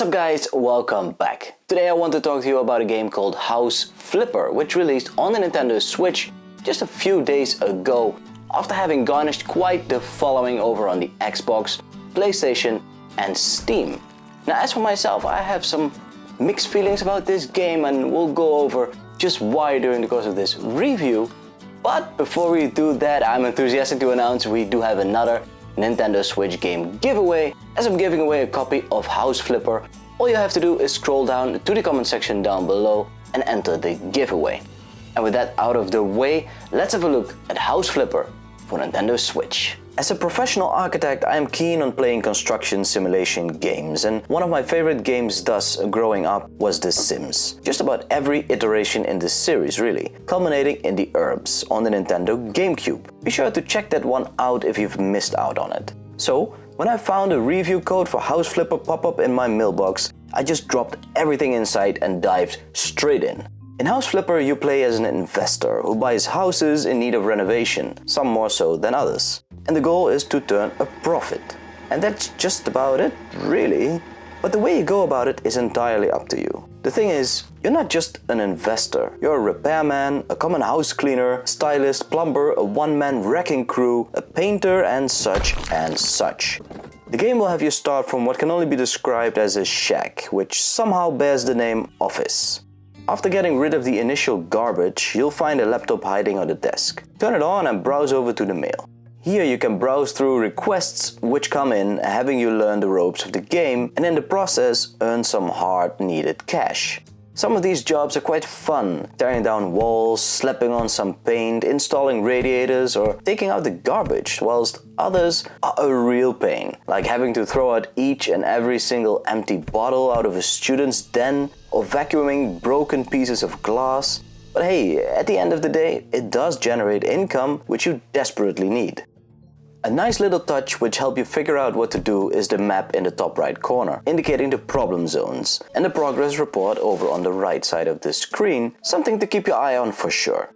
up guys, welcome back. Today I want to talk to you about a game called House Flipper, which released on the Nintendo Switch just a few days ago after having garnished quite the following over on the Xbox, PlayStation and Steam. Now as for myself, I have some mixed feelings about this game and we'll go over just why during the course of this review. But before we do that, I'm enthusiastic to announce we do have another Nintendo Switch game giveaway, as I'm giving away a copy of House Flipper. All you have to do is scroll down to the comment section down below and enter the giveaway. And with that out of the way, let's have a look at House Flipper for Nintendo Switch. As a professional architect, I am keen on playing construction simulation games, and one of my favorite games thus growing up was The Sims. Just about every iteration in this series really, culminating in The Urbs on the Nintendo GameCube. Be sure to check that one out if you've missed out on it. So, when I found a review code for House Flipper pop up in my mailbox, I just dropped everything inside and dived straight in. In House Flipper, you play as an investor who buys houses in need of renovation, some more so than others. And the goal is to turn a profit. And that's just about it, really. But the way you go about it is entirely up to you. The thing is, you're not just an investor. You're a repairman, a common house cleaner, stylist, plumber, a one-man wrecking crew, a painter, and such and such. The game will have you start from what can only be described as a shack, which somehow bears the name Office. After getting rid of the initial garbage, you'll find a laptop hiding on the desk. Turn it on and browse over to the mail. Here you can browse through requests which come in, having you learn the ropes of the game and in the process earn some hard needed cash. Some of these jobs are quite fun, tearing down walls, slapping on some paint, installing radiators or taking out the garbage, whilst others are a real pain, like having to throw out each and every single empty bottle out of a student's den or vacuuming broken pieces of glass. But hey, at the end of the day, it does generate income which you desperately need. A nice little touch which helps you figure out what to do is the map in the top right corner, indicating the problem zones, and the progress report over on the right side of the screen, something to keep your eye on for sure.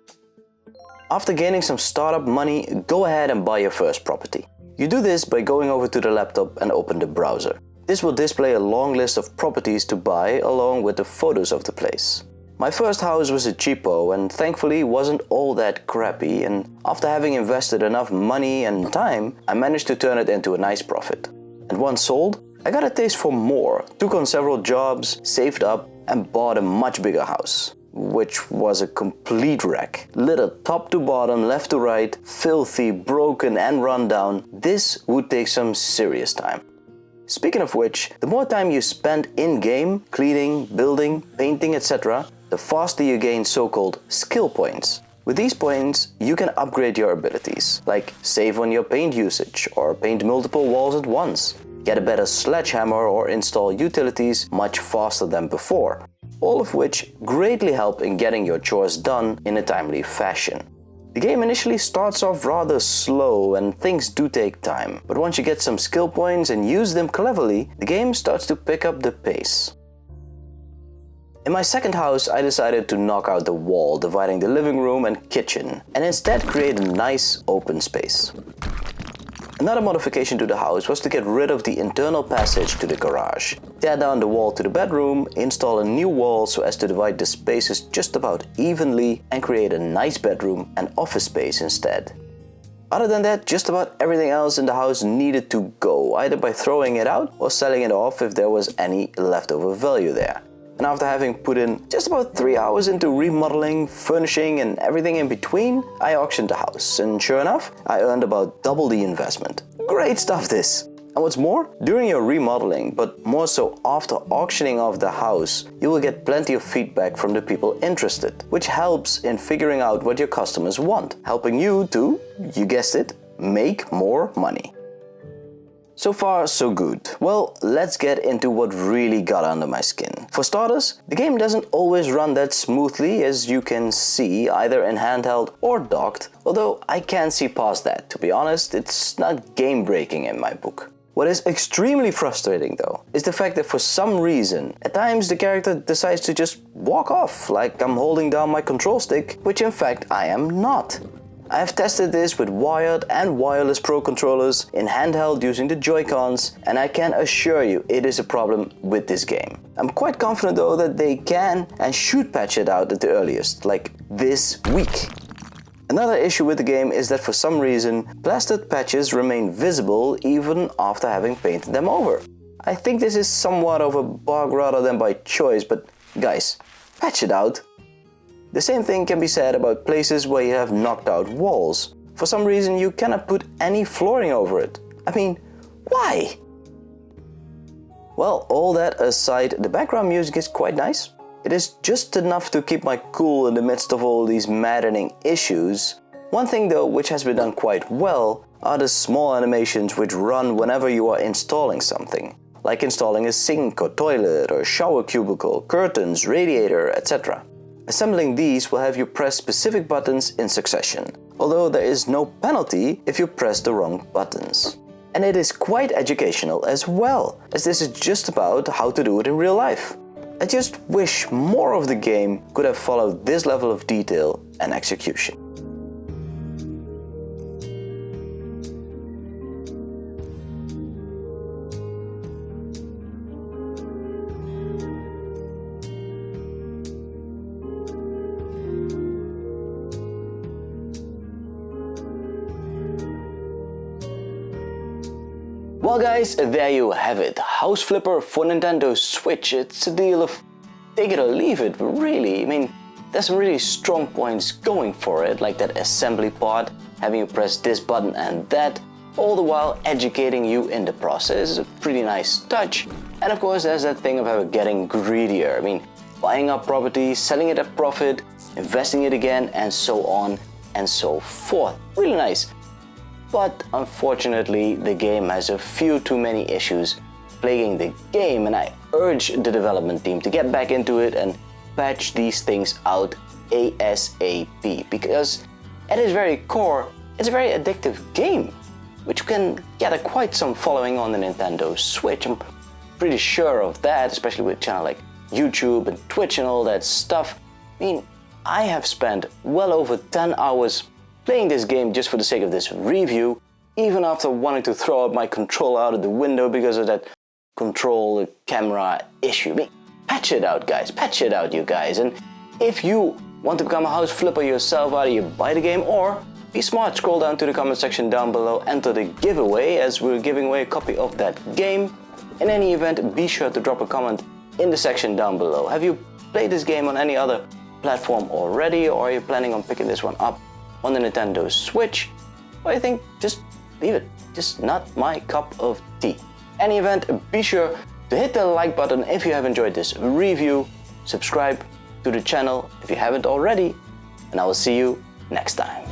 After gaining some startup money, go ahead and buy your first property. You do this by going over to the laptop and open the browser. This will display a long list of properties to buy along with the photos of the place. My first house was a cheapo and thankfully wasn't all that crappy, and after having invested enough money and time, I managed to turn it into a nice profit. And once sold, I got a taste for more, took on several jobs, saved up and bought a much bigger house, which was a complete wreck. Littered top to bottom, left to right, filthy, broken and run down. This would take some serious time. Speaking of which, the more time you spend in-game, cleaning, building, painting, etc., the faster you gain so-called skill points. With these points, you can upgrade your abilities, like save on your paint usage or paint multiple walls at once, get a better sledgehammer or install utilities much faster than before, all of which greatly help in getting your chores done in a timely fashion. The game initially starts off rather slow and things do take time, but once you get some skill points and use them cleverly, the game starts to pick up the pace. In my second house, I decided to knock out the wall dividing the living room and kitchen and instead create a nice open space. Another modification to the house was to get rid of the internal passage to the garage, tear down the wall to the bedroom, install a new wall so as to divide the spaces just about evenly and create a nice bedroom and office space instead. Other than that, just about everything else in the house needed to go, either by throwing it out or selling it off if there was any leftover value there. And after having put in just about 3 hours into remodeling, furnishing and everything in between, I auctioned the house, and sure enough, I earned about double the investment. Great stuff this! And what's more, during your remodeling, but more so after auctioning off the house, you will get plenty of feedback from the people interested, which helps in figuring out what your customers want, helping you to, you guessed it, make more money. So far, so good. Well, let's get into what really got under my skin. For starters, the game doesn't always run that smoothly, as you can see, either in handheld or docked, although I can see past that. To be honest, it's not game-breaking in my book. What is extremely frustrating though, is the fact that for some reason, at times the character decides to just walk off, like I'm holding down my control stick, which in fact I am not. I have tested this with wired and wireless Pro controllers in handheld using the Joy-Cons, and I can assure you it is a problem with this game. I'm quite confident though that they can and should patch it out at the earliest, like this week. Another issue with the game is that for some reason, plastered patches remain visible even after having painted them over. I think this is somewhat of a bug rather than by choice, but guys, patch it out. The same thing can be said about places where you have knocked out walls. For some reason you cannot put any flooring over it. I mean, why? Well, all that aside, the background music is quite nice. It is just enough to keep my cool in the midst of all these maddening issues. One thing though which has been done quite well are the small animations which run whenever you are installing something, like installing a sink or toilet or shower cubicle, curtains, radiator, etc. Assembling these will have you press specific buttons in succession, although there is no penalty if you press the wrong buttons. And it is quite educational as well, as this is just about how to do it in real life. I just wish more of the game could have followed this level of detail and execution. Well guys, there you have it. House Flipper for Nintendo Switch. It's a deal of take it or leave it, really. I mean, there's some really strong points going for it, like that assembly part, having you press this button and that, all the while educating you in the process. It's a pretty nice touch. And of course, there's that thing about getting greedier. I mean, buying up property, selling it at profit, investing it again, and so on and so forth. Really nice. But unfortunately, the game has a few too many issues plaguing the game, and I urge the development team to get back into it and patch these things out ASAP, because at its very core, it's a very addictive game, which can get quite some following on the Nintendo Switch. I'm pretty sure of that, especially with channels like YouTube and Twitch and all that stuff. I mean, I have spent well over 10 hours playing this game just for the sake of this review, even after wanting to throw out my controller out of the window because of that control camera issue. I mean, patch it out, guys. Patch it out, you guys. And if you want to become a house flipper yourself, either you buy the game or be smart, scroll down to the comment section down below, enter the giveaway as we're giving away a copy of that game. In any event, be sure to drop a comment in the section down below. Have you played this game on any other platform already, or are you planning on picking this one up on the Nintendo Switch? Or you think just leave it, just not my cup of tea. Any event, be sure to hit the like button if you have enjoyed this review, subscribe to the channel if you haven't already, and I will see you next time.